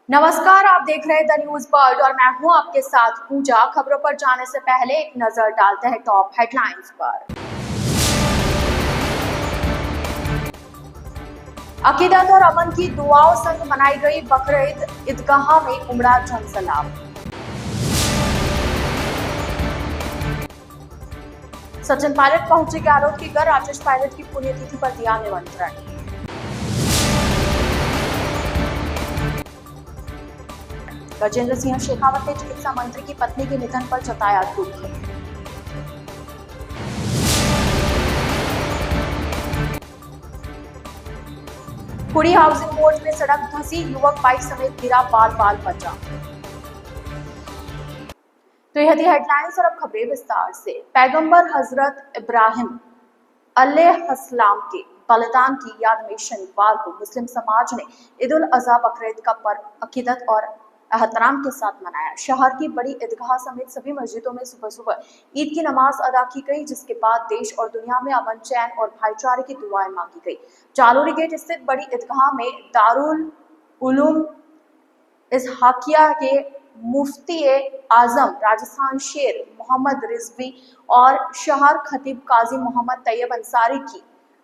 नमस्कार, आप देख रहे हैं द न्यूज वर्ल्ड और मैं हूं आपके साथ पूजा। खबरों पर जाने से पहले एक नजर डालते हैं टॉप हेडलाइंस पर। अकीदत और अमन की दुआओं संग मनाई गई बकरीद, ईदगाह में उमड़ा जनसैलाब। सचिन पायलट पहुंचे गहलोत के घर, राजेश पायलट की पुण्यतिथि पर दिया निमंत्रण। गजेंद्र सिंह शेखावत ने चिकित्सा मंत्री की पत्नी के निधन पर जताया दुख। कुड़ी हाउसिंग बोर्ड में सड़क धंसी, युवक बाइक समेत गिरा, बाल बाल बचा। तो यह थी हेडलाइंस और अब खबरें विस्तार से। पैगंबर हजरत इब्राहिम अलैहिस्सलाम के बलिदान की याद में शनिवार को मुस्लिम समाज ने ईद उल अजहा बकरीद का पर्व अकीदत और एहतराम के साथ मनाया। शहर की बड़ी ईदगाह समेत सभी मस्जिदों में सुबह सुबह ईद की नमाज अदा की गई, जिसके बाद देश और दुनिया में अमन, चैन और भाईचारे की दुआएं मांगी गई। जालोरी गेट स्थित बड़ी ईदगाह में दारुल उलूम इसहाकिया के मुफ्ती आजम राजस्थान शेर मोहम्मद रिजवी और शहर खतीब काजी मोहम्मद तैयब अंसारी की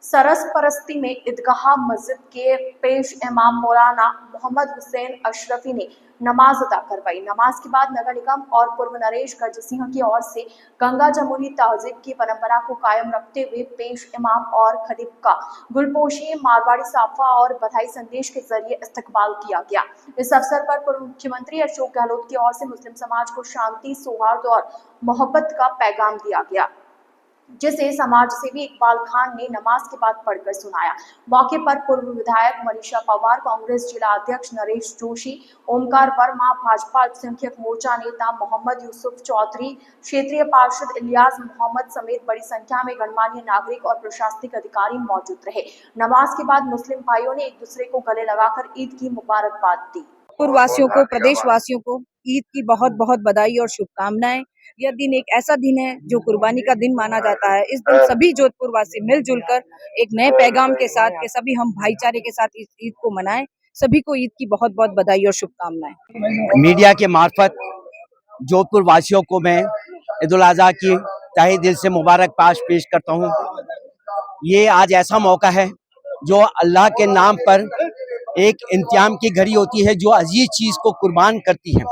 सरसपरस्ती में ईदगाह मस्जिद के पेश इमाम मौलाना मोहम्मद हुसैन अशरफी ने नमाज अदा करवाई। नमाज के बाद नगर निगम और पूर्व नरेश गज सिंह की ओर से गंगा जमुनी तहजीब की परंपरा को कायम रखते हुए पेश इमाम और खतीब का गुलपोशी, मारवाड़ी साफा और बधाई संदेश के जरिए इस्तकबाल किया गया। इस अवसर पर पूर्व मुख्यमंत्री अशोक गहलोत की ओर से मुस्लिम समाज को शांति, सौहार्द और मोहब्बत का पैगाम दिया गया, जिसे समाज सेवी इकबाल खान ने नमाज के बाद पढ़कर सुनाया। मौके पर पूर्व विधायक मनीषा पवार, कांग्रेस जिला अध्यक्ष नरेश जोशी, ओमकार वर्मा, भाजपा अल्पसंख्यक मोर्चा नेता मोहम्मद यूसुफ चौधरी, क्षेत्रीय पार्षद इलियास मोहम्मद समेत बड़ी संख्या में गणमान्य नागरिक और प्रशासनिक अधिकारी मौजूद रहे। नमाज के बाद मुस्लिम भाइयों ने एक दूसरे को गले लगाकर ईद की मुबारकबाद दी। पूर्ववासियों को, प्रदेशवासियों को ईद की बहुत बहुत बधाई और शुभकामनाएं। यह दिन एक ऐसा दिन है जो कुर्बानी का दिन माना जाता है। इस दिन सभी जोधपुरवासी मिलजुल कर एक नए पैगाम के साथ के सभी हम भाईचारे के साथ इस ईद को मनाएं। सभी को ईद की बहुत बहुत बधाई और शुभकामनाएं। मीडिया के मार्फत जोधपुर वासियों को मैं ईद उल अजहा की तहे दिल से मुबारकबाद पेश करता हूँ। ये आज ऐसा मौका है जो अल्लाह के नाम पर एक इंतजाम की घड़ी होती है, जो अजीज चीज को कुर्बान करती है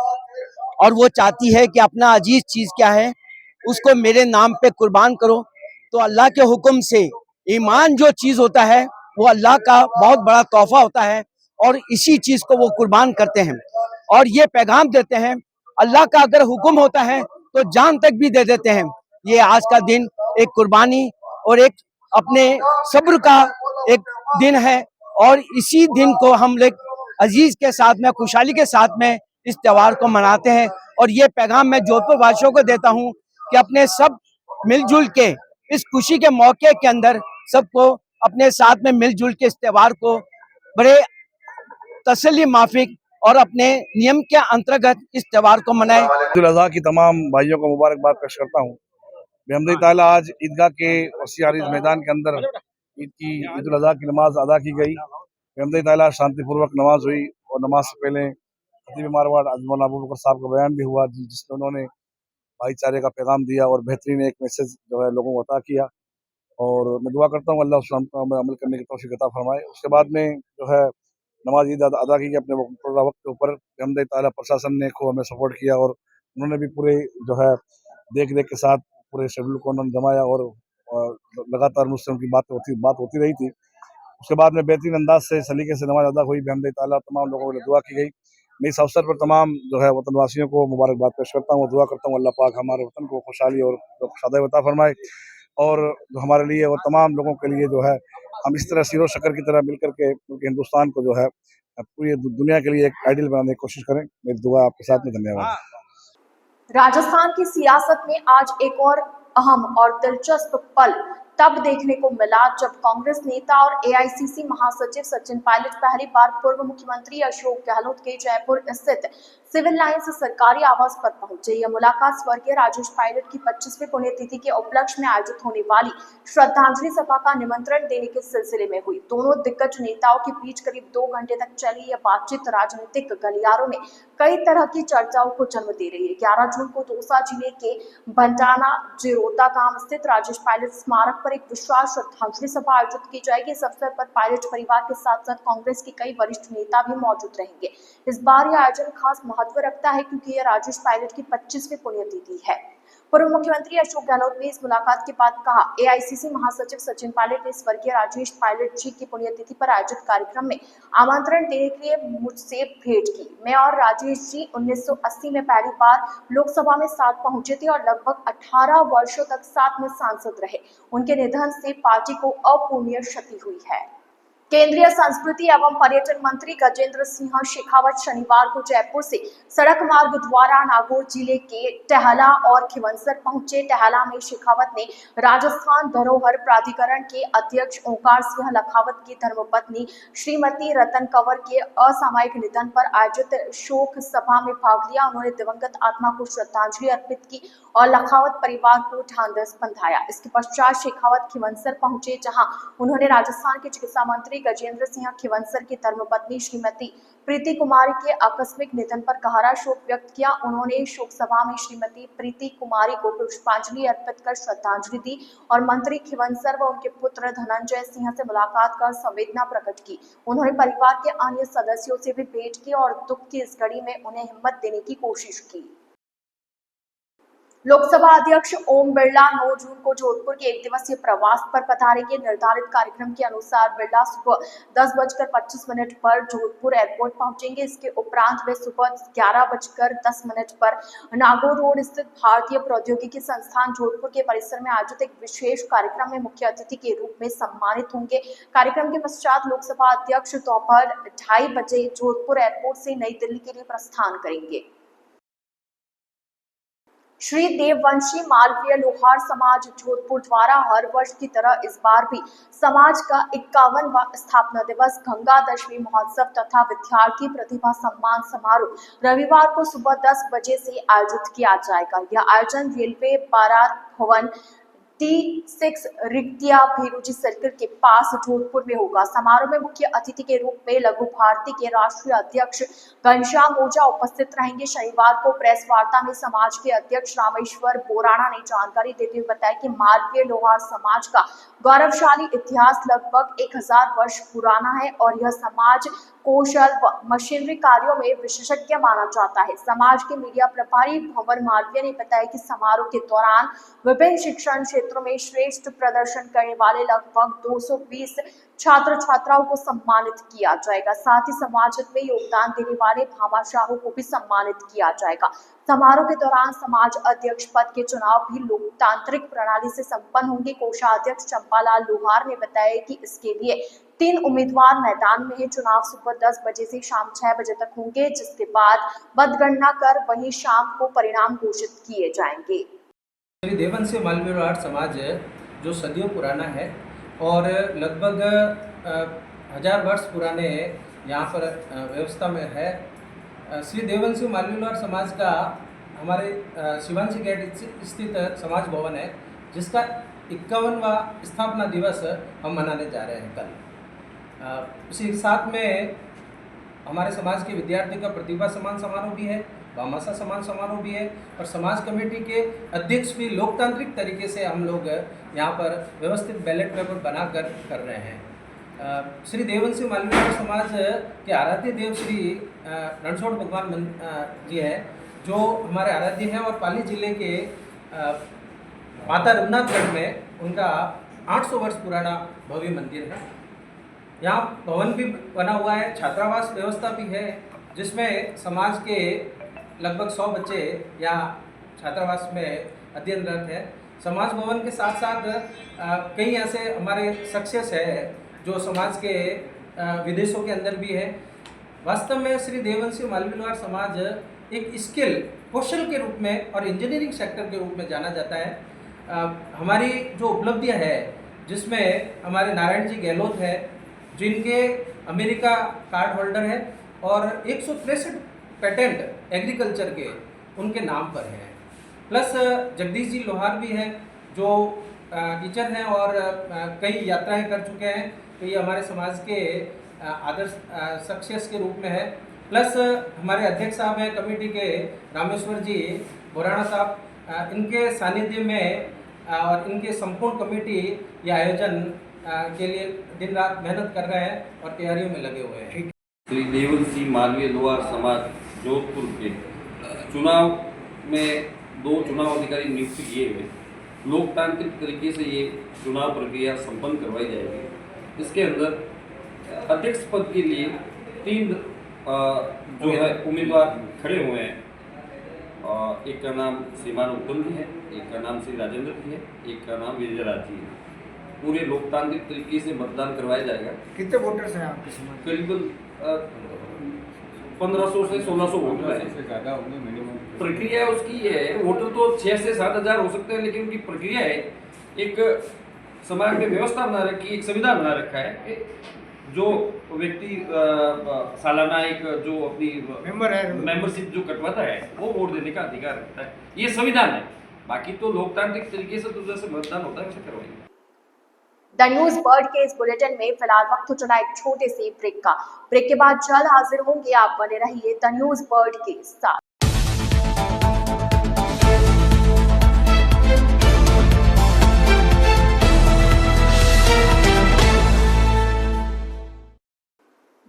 और वो चाहती है कि अपना अजीज चीज क्या है उसको मेरे नाम पे कुर्बान करो। तो अल्लाह के हुक्म से ईमान जो चीज होता है वो अल्लाह का बहुत बड़ा तोहफा होता है और इसी चीज को वो कुर्बान करते हैं और ये पैगाम देते हैं, अल्लाह का अगर हुक्म होता है तो जान तक भी दे देते हैं। ये आज का दिन एक कुर्बानी और एक अपने सब्र का एक दिन है और इसी दिन को हम लोग अजीज के साथ में, खुशहाली के साथ में इस त्योहार को मनाते हैं। और ये पैगाम मैं जोधपुर वासियों को देता हूँ कि अपने सब मिलजुल के इस खुशी के मौके के अंदर सबको अपने साथ में मिलजुल के इस त्योहार को बड़े तसल्ली माफिक और अपने नियम के अंतर्गत इस त्योहार को मनाएं। ईद उल अजहा की तमाम भाइयों को मुबारकबाद पेश करता हूँ। बेहमदी ताला आज ईदगाह के वसी अरीज मैदान के अंदर ईद उल अजहा की नमाज अदा की गई। बेहमदी ताला शांतिपूर्वक नमाज हुई और नमाज से पहले खतीब मारवाड़ मौलाना अबू बकर साहब का बयान भी हुआ, जिसमें उन्होंने भाईचारे का पैगाम दिया और बेहतरीन एक मैसेज जो है लोगों को अता किया। और मैं दुआ करता हूँ अल्लाह उस पर अमल करने की तौफीक अता फरमाए। उसके बाद में जो है नमाज ईद अदा की अपने वक्त के ऊपर। बेहमदी ताला प्रशासन ने को हमें सपोर्ट किया और उन्होंने भी पूरे जो है देख रेख के साथ पूरे शेड्यूल को उन्होंने जमाया और लगातार मुझसे उनकी बात होती रही थी। उसके बाद में बेहतरीन अंदाज से सलीके से नमाज अदा हुई। बेहमदी ताला तमाम लोगों के लिए दुआ की गई। मैं इस अवसर पर तमाम जो है वतनवासियों को मुबारकबाद पेश करता हूँ। दुआ करता हूँ अल्लाह पाक हमारे वतन को खुशहाली और शादाई अता फरमाए और जो हमारे लिए और तमाम लोगों के लिए जो है हम इस तरह सीरो शक्कर की तरह मिलकर के हिंदुस्तान को जो है पूरी दुनिया के लिए एक आइडियल बनाने की कोशिश करें। मेरी दुआ आपके साथ में। धन्यवाद। राजस्थान की सियासत में आज एक और अहम और दिलचस्प पल तब देखने को मिला जब कांग्रेस नेता और एआईसीसी महासचिव सचिन पायलट पहली बार पूर्व मुख्यमंत्री अशोक गहलोत के जयपुर स्थित सिविल लाइंस सरकारी आवास पर पहुंचे। यह मुलाकात स्वर्गीय राजेश पायलट की 25वीं पुण्यतिथि के उपलक्ष्य में आयोजित होने वाली श्रद्धांजलि सभा का निमंत्रण देने के सिलसिले में हुई। दोनों दिग्गज नेताओं के बीच करीब 2 घंटे तक चली यह बातचीत राजनीतिक गलियारों में कई तरह की चर्चाओं को जन्म दे रही है। 11 जून को दौसा जिले के भंडाना जिरोता गांव स्थित राजेश पायलट स्मारक पर एक विशाल श्रद्धांजलि सभा आयोजित की जाएगी। इस अवसर पर पायलट परिवार के साथ साथ कांग्रेस के कई वरिष्ठ नेता भी मौजूद रहेंगे। इस बार यह आयोजन खास महत्व रखता है क्योंकि यह राजेश पायलट की 25वीं पुण्यतिथि है। पूर्व मुख्यमंत्री अशोक गहलोत ने इस मुलाकात के बाद कहा, एआईसीसी महासचिव सचिन पायलट ने स्वर्गीय राजेश पायलट जी की पुण्यतिथि पर आयोजित कार्यक्रम में आमंत्रण देने के लिए मुझसे भेंट की। मैं और राजेश जी 1980 में पहली बार लोकसभा में साथ पहुंचे थे और लगभग 18 वर्षों तक साथ में सांसद रहे। उनके निधन से पार्टी को अपूरणीय क्षति हुई है। केंद्रीय संस्कृति एवं पर्यटन मंत्री गजेंद्र सिंह शेखावत शनिवार को जयपुर से सड़क मार्ग द्वारा नागौर जिले के टहला और खिवंसर पहुंचे। टहला में शेखावत ने राजस्थान धरोहर प्राधिकरण के अध्यक्ष ओंकार सिंह लखावत की धर्मपत्नी श्रीमती रतन कंवर के असामयिक निधन पर आयोजित शोक सभा में भाग लिया। उन्होंने दिवंगत आत्मा को श्रद्धांजलि अर्पित की और लखावत परिवार को ढांढस बंधाया। इसके पश्चात शेखावत खिवंसर पहुंचे, जहां उन्होंने राजस्थान के चिकित्सा मंत्री गजेंद्र सिंह खिवंसर की धर्मपत्नी श्रीमती प्रीति कुमारी के आकस्मिक निधन पर गहरा शोक व्यक्त किया। उन्होंने शोक सभा में श्रीमती प्रीति कुमारी को पुष्पांजलि अर्पित कर श्रद्धांजलि दी और मंत्री खिवंसर व उनके पुत्र धनंजय सिंह से मुलाकात कर संवेदना प्रकट की। उन्होंने परिवार के अन्य सदस्यों से भी भेंट की और दुख की इस घड़ी में उन्हें हिम्मत देने की कोशिश की। लोकसभा अध्यक्ष ओम बिरला 9 जून को जोधपुर के 1 दिवसीय प्रवास पर पधारेंगे। निर्धारित कार्यक्रम के अनुसार बिरला सुबह 10:25 पर जोधपुर एयरपोर्ट पहुंचेंगे। इसके उपरांत वे सुबह 11:10 पर नागौर रोड स्थित भारतीय प्रौद्योगिकी संस्थान जोधपुर के परिसर में आयोजित एक विशेष कार्यक्रम में मुख्य अतिथि के रूप में सम्मानित होंगे। कार्यक्रम के पश्चात लोकसभा अध्यक्ष दोपहर 2:30 बजे जोधपुर एयरपोर्ट से नई दिल्ली के लिए प्रस्थान करेंगे। श्री देववंशी मालवीय लोहार समाज जोधपुर द्वारा हर वर्ष की तरह इस बार भी समाज का 51वां स्थापना दिवस, गंगा दशमी महोत्सव तथा विद्यार्थी प्रतिभा सम्मान समारोह रविवार को सुबह 10 बजे से आयोजित किया जाएगा। यह आयोजन रेलवे बारात भवन T6 रिक्तिया भीरूजी सर्किल के पास जोधपुर में होगा। समारोह में मुख्य अतिथि के रूप में लघु भारती के राष्ट्रीय अध्यक्ष घनश्याम ओझा उपस्थित रहेंगे। शनिवार को प्रेस वार्ता में समाज के अध्यक्ष रामेश्वर बोराणा ने जानकारी देते हुए बताया कि मालवीय लोहार समाज का गौरवशाली इतिहास लगभग 1000 वर्ष पुराना है और यह समाज कौशल व मशीनरी कार्यों में विशेषज्ञ माना जाता है। समाज के मीडिया प्रभारी भंवर मालवीय ने बताया कि समारोह के दौरान विभिन्न शिक्षण क्षेत्रों में श्रेष्ठ प्रदर्शन करने वाले लगभग 220 छात्र छात्राओं को सम्मानित किया जाएगा। साथ ही समाज में योगदान देने वाले भामाशाहों को भी सम्मानित किया जाएगा। समारोह के दौरान समाज अध्यक्ष पद के चुनाव भी लोकतांत्रिक प्रणाली से संपन्न होंगे। कोषाध्यक्ष चंपालाल लोहार ने बताया कि इसके लिए 3 उम्मीदवार मैदान में है। चुनाव सुबह 10 बजे से शाम 6 बजे तक होंगे, जिसके बाद मतगणना कर वहीं शाम को परिणाम घोषित किए जाएंगे। श्री देववंशी मालवीय लोहार समाज जो सदियों पुराना है और लगभग 1000 वर्ष पुराने यहाँ पर व्यवस्था में है। श्री देववंशी मालवीय लोहार समाज का हमारे शिवांशी गेट स्थित समाज भवन है, जिसका 51वां स्थापना दिवस हम मनाने जा रहे हैं कल। उसी के साथ में हमारे समाज के विद्यार्थी का प्रतिभा सम्मान समारोह भी है, भामाशाह सम्मान समारोह भी है और समाज कमेटी के अध्यक्ष भी लोकतांत्रिक तरीके से हम लोग यहाँ पर व्यवस्थित बैलेट पेपर बनाकर कर रहे हैं। श्री देववंशी मालवीय लोहार समाज के आराध्य देव श्री रणछोड़ भगवान जी है, जो हमारे आराध्य हैं और पाली जिले के माता रघुनाथगढ़ में उनका 800 वर्ष पुराना भव्य मंदिर है। यहाँ भवन भी बना हुआ है, छात्रावास व्यवस्था भी है, जिसमें समाज के लगभग 100 बच्चे यहाँ छात्रावास में अध्ययनरत हैं। समाज भवन के साथ साथ कई ऐसे हमारे सक्सेस है जो समाज के विदेशों के अंदर भी है। वास्तव में श्री देववंशी मालवीय लोहार समाज एक स्किल कौशल के रूप में और इंजीनियरिंग सेक्टर के रूप में जाना जाता है। हमारी जो उपलब्धियां है, जिसमें हमारे नारायण जी गहलोत है, जिनके अमेरिका कार्ड होल्डर है और 163 पेटेंट एग्रीकल्चर के उनके नाम पर हैं। प्लस जगदीश जी लोहार भी हैं जो टीचर हैं और कई यात्राएं कर चुके हैं, तो ये हमारे समाज के आदर्श शख्सियत के रूप में है। प्लस हमारे अध्यक्ष साहब हैं कमेटी के रामेश्वर जी बोराना साहब, इनके सानिध्य में और इनके संपूर्ण कमेटी ये आयोजन के लिए दिन रात मेहनत कर रहे हैं और तैयारियों में लगे हुए हैं। श्री देवल सिंह मालवीय लोहार समाज जोधपुर के चुनाव में 2 चुनाव अधिकारी नियुक्त किए हुए, लोकतांत्रिक तरीके से ये चुनाव प्रक्रिया संपन्न करवाई जाएगी। इसके अंदर अध्यक्ष पद के लिए 3 जो है उम्मीदवार खड़े हुए हैं। एक का नाम श्रीमान उत्तम जी है, एक का नाम श्री राजेंद्र जी है, एक का नाम विजयराज जी है। पूरे लोकतांत्रिक तरीके से मतदान करवाया जाएगा। कितने वोटर्स हैं आपके समाज? करीबन 1500 से 1600 वोटर है। प्रक्रिया उसकी है, वोटर तो 6 से 7 हज़ार हो सकते हैं, लेकिन उनकी प्रक्रिया है, एक समाज में व्यवस्था बना रखी है, एक संविधान बना रखा है। जो व्यक्ति सालाना एक जो अपनी मेंबरशिप जो कटवाता है वो वोट देने का अधिकार रखता है, ये संविधान है। बाकी तो लोकतांत्रिक तरीके से तो जैसे मतदान होता है वैसे करवाएंगे। द न्यूज वर्ल्ड के इस बुलेटिन में फिलहाल वक्त हो चला एक छोटे से ब्रेक का। ब्रेक के बाद जल्द हाजिर होंगे, आप बने रहिए द न्यूज वर्ल्ड के साथ।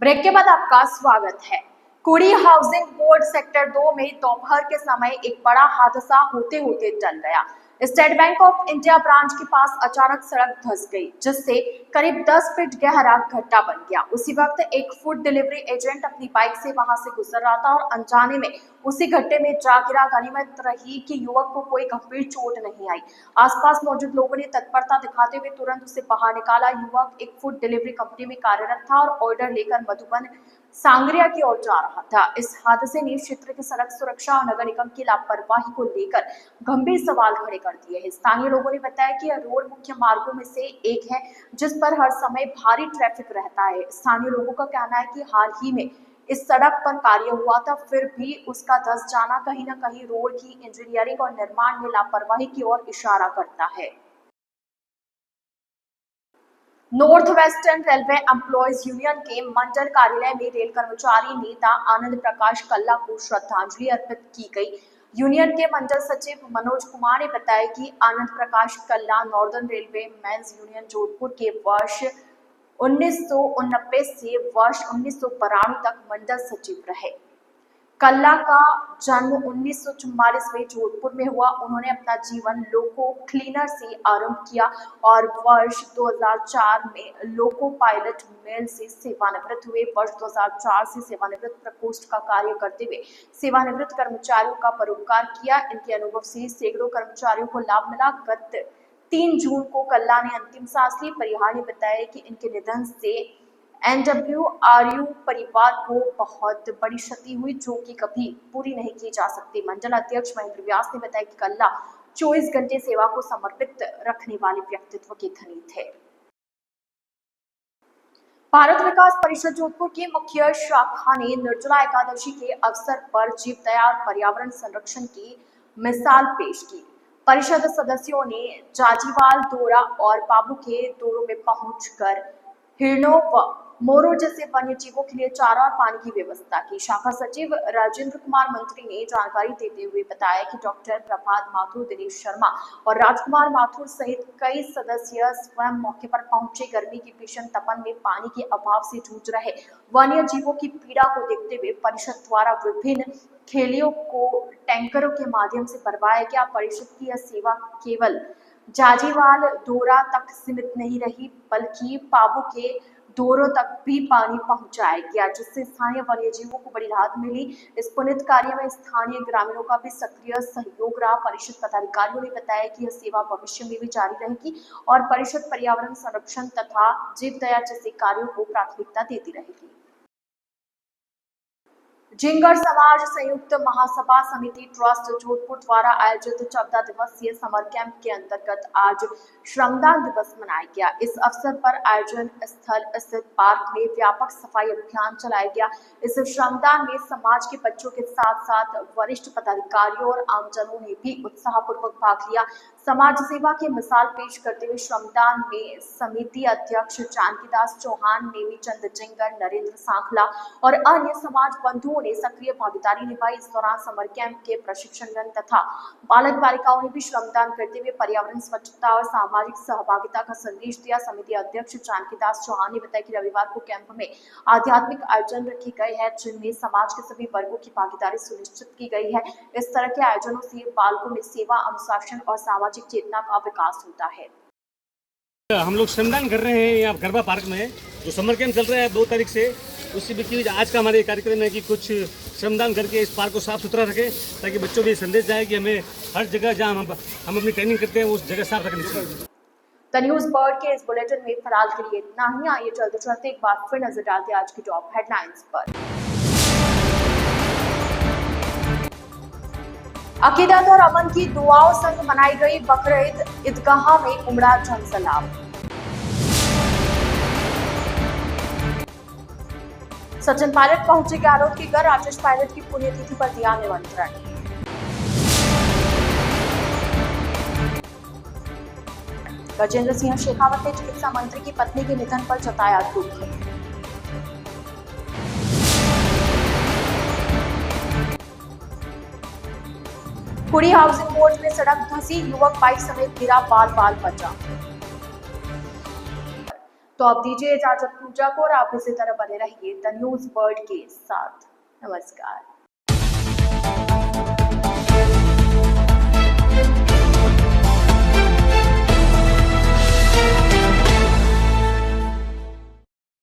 ब्रेक के बाद आपका स्वागत है। कुड़ी हाउसिंग बोर्ड सेक्टर 2 में दोपहर के समय एक बड़ा हादसा होते होते टल गया। State bank of India branch के पास अचानक सड़क धंस गई, जिससे करीब 10 फीट गहरा गड्ढा बन गया। उसी वक्त एक फूड डिलीवरी एजेंट अपनी बाइक से वहां से गुजर रहा था और अनजाने में उसी गड्ढे में जा गिरा। गनीमत रही कि युवक को कोई गंभीर चोट नहीं आई। आसपास मौजूद लोगों ने तत्परता दिखाते हुए तुरंत उसे बाहर निकाला। युवक एक फूड डिलीवरी कंपनी में कार्यरत था और ऑर्डर लेकर मधुबन सांगरिया की ओर जा रहा था। इस हादसे ने क्षेत्र की सड़क सुरक्षा और नगर निगम की लापरवाही को लेकर गंभीर सवाल खड़े कर दिए हैं। स्थानीय लोगों ने बताया कि यह रोड मुख्य मार्गों में से एक है जिस पर हर समय भारी ट्रैफिक रहता है। स्थानीय लोगों का कहना है कि हाल ही में इस सड़क पर कार्य हुआ था, फिर भी उसका धंस जाना कहीं न कहीं रोड की इंजीनियरिंग और निर्माण में लापरवाही की ओर इशारा करता है। North western railway employees union के मंडल कार्यालय में रेल कर्मचारी नेता आनंद प्रकाश कल्ला को श्रद्धांजलि अर्पित की गई। यूनियन के मंडल सचिव मनोज कुमार ने बताया कि Anand Prakash Kalla northern railway men's union Jodhpur के वर्ष 1989 से वर्ष 1992 तक मंडल सचिव रहे। कल्ला का जन्म 1944 में जोधपुर में हुआ। उन्होंने अपना जीवन लोको क्लीनर से आरंभ किया और वर्ष 2004 में लोको पायलट मेल से सेवानिवृत्त हुए। वर्ष 2004 से सेवानिवृत्त प्रकोष्ठ का कार्य करते हुए सेवानिवृत्त कर्मचारियों का परोपकार किया। इनके अनुभव से सैकड़ों कर्मचारियों को लाभ मिला। गत 3 जून को कल्ला ने अंतिम सांस ली। परिहार ने बताया कि इनके निधन से NWRU परिवार को बहुत बड़ी क्षति हुई, जो कि कभी पूरी नहीं की जा सकती। मंडल अध्यक्ष महेंद्र व्यास ने बताया कि कल्ला 24 घंटे सेवा को समर्पित रखने वाले व्यक्तित्व के धनी थे। भारत विकास परिषद जोधपुर की मुख्य शाखा ने निर्जला एकादशी के अवसर पर जीवदया और पर्यावरण संरक्षण की मिसाल पेश की। परिषद सदस्यों ने जाजीवाल, दोरा और बाबू के दोरों में पहुंचकर हिरणों व मोरों जैसे वन्य जीवों के लिए चारा और पानी की व्यवस्था की। शाखा सचिव राजेंद्र कुमार मंत्री ने जानकारी देते हुए बताया कि डॉक्टर प्रभात माथुर, दिनेश शर्मा और राजकुमार माथुर सहित कई सदस्य स्वयं मौके पर पहुंचे। गर्मी की भीषण तपन में पानी के अभाव से जूझ रहे वन्य जीवों की पीड़ा को देखते हुए परिषद द्वारा विभिन्न खेलियों को टैंकरों के माध्यम से भरवाया गया। परिषद की यह सेवा केवल जाजीवाल दोरा तक सीमित नहीं रही, बल्कि पाबू के दोरों तक भी पानी पहुंचाया गया, जिससे स्थानीय वन्यजीवों को बड़ी राहत मिली। इस पुनीत कार्य में स्थानीय ग्रामीणों का भी सक्रिय सहयोग रहा। परिषद पदाधिकारियों ने बताया कि यह सेवा भविष्य में भी जारी रहेगी और परिषद पर्यावरण संरक्षण तथा जीवदया जैसे कार्यों को प्राथमिकता देती रहेगी। जिंगर समाज संयुक्त महासभा समिति ट्रस्ट जोधपुर द्वारा आयोजित 14 दिवसीय समर कैंप के अंतर्गत आज श्रमदान दिवस मनाया गया। इस अवसर पर आयोजन स्थल स्थित पार्क में व्यापक सफाई अभियान चलाया गया। इस श्रमदान में समाज के बच्चों के साथ साथ वरिष्ठ पदाधिकारियों और आमजनों ने भी उत्साहपूर्वक भाग लिया। समाज सेवा की मिसाल पेश करते हुए श्रमदान में समिति अध्यक्ष जानकीदास चौहान, नेमीचंद जिंगर, नरेंद्र सांखला और अन्य समाज बंधुओं ने सक्रिय भागीदारी निभाई। इस दौरान समर कैंप के प्रशिक्षणगण तथा बालक बालिकाओं ने भी श्रमदान करते हुए पर्यावरण स्वच्छता और सामाजिक सहभागिता का संदेश दिया। समिति अध्यक्ष जानकीदास चौहान ने बताया कि रविवार को कैंप में आध्यात्मिक आयोजन रखे गए हैं, जिनमें समाज के सभी वर्गों की भागीदारी सुनिश्चित की गई है। इस तरह के आयोजनों से बालकों में सेवा, अनुशासन और सामाजिक चेतना का विकास होता है। हम लोग श्रमदान कर रहे हैं यहाँ गरबा पार्क में, जो समर कैंप चल रहा है 2 तारीख से। उसी बीच आज का हमारे कार्यक्रम है कि कुछ श्रमदान करके इस पार्क को साफ सुथरा रखें, ताकि बच्चों में संदेश जाए कि हमें हर जगह जहाँ हम अपनी ट्रेनिंग करते हैं उस जगह साफ रखनी चाहिए। द न्यूज़ बर्ड के इस बुलेटिन में फिलहाल के लिए इतना ही। आइए चलते चलते एक बार फिर नजर डालते हैं आज की टॉप हेडलाइंस पर। अकीदत और अमन की दुआओं संग मनाई गई बकरीद, ईदगाह में उमड़ा जनसैलाब। सचिन पायलट पहुंचे गहलोत के घर, राजेश पायलट की पुण्यतिथि पर दिया निमंत्रण। गजेंद्र सिंह शेखावत ने चिकित्सा मंत्री की पत्नी के निधन पर जताया दुख। कुड़ी हाउसिंग बोर्ड में सड़क धंसी, युवक बाइक समेत गिरा, बाल बचा। तो अब दीजिए इजाजत पूजा को और आप इसी तरह बने रहिए द न्यूज़ बर्ड के साथ। नमस्कार।